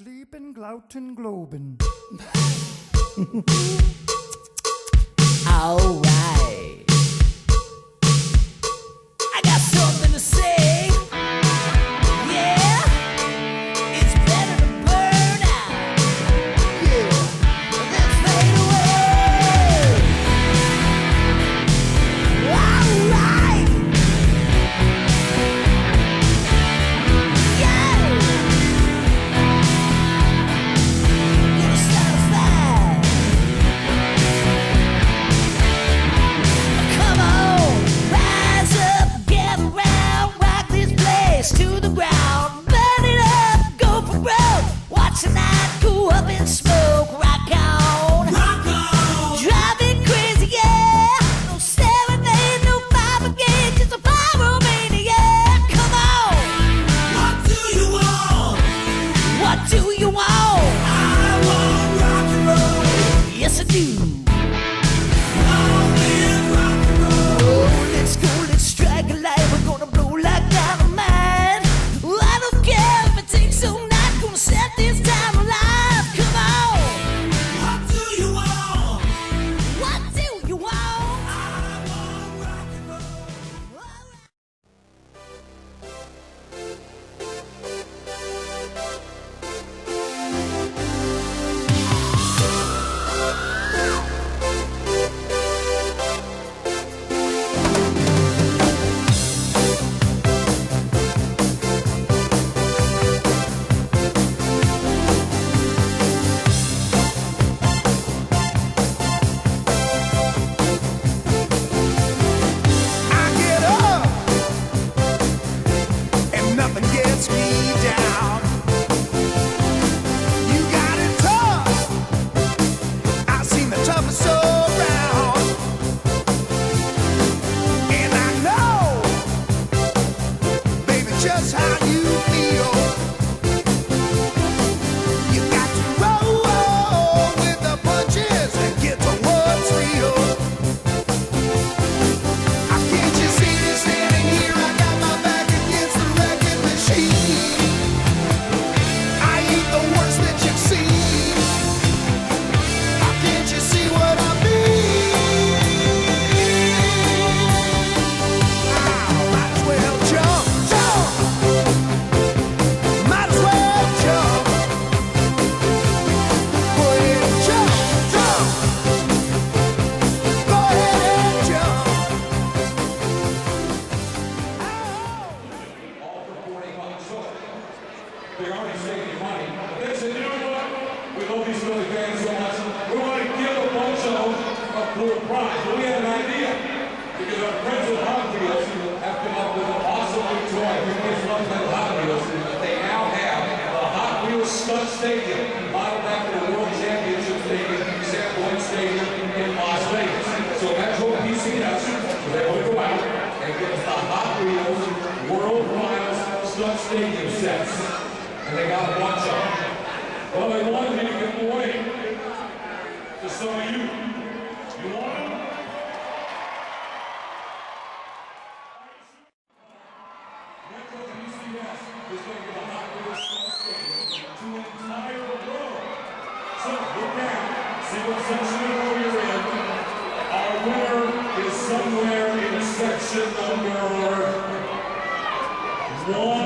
Lieben, Glauten, Globen. All right. I got something to say. Yeah, it's better to burn out. Yeah, than fade away. All right. Yeah. Gonna start a fire. Come on, rise up, get around, rock this place to the ground, burn it up, go for broke, watch the night go up in smoke, rock on, driving crazy, yeah, no 7-8, no 5 again, just a pyromaniac, come on, what do you want? What do you want? I want rock and roll, yes I do. Let's go, let's strike a light. We're gonna blow like dynamite. I don't care if it takes all night. Gonna set this time alive. Come on. What do you want? What do you want? I want rock and roll. I get up and nothing gets me down. You got it tough. I've seen the toughest around, and I know, baby, just how you feel. You got to roll with the punches and get to what's real. Can't you see me standing here? I got my back against the wrecking machine. I ain't the worst that you've seen. Can't you see what I mean? Might as well jump, jump. Might as well jump. Go ahead and jump, jump. Go ahead and jump. They already saving money. They said, you know what? We love these Philly fans so much. We want to give a bunch of them a cool prize. But we had an idea. Because our friends at Hot Wheels have come up with an awesome new toy. We always loved that Hot Wheels. They now have the Hot Wheels Stunt Stadium, modeled after the World Championship Stadium, Sam Boyd Stadium in Las Vegas. So Metro PCS was able to go out and get us the Hot Wheels World Finals Stunt Stadium sets. And they got a bunch of them. Well, they wanted me to give them away to some of you. You want them? Metro PCS is going to give a Hot Wheels Stunt Stadium to an entire world. So look down, see what section of row you're in. Our winner is somewhere in section number 1.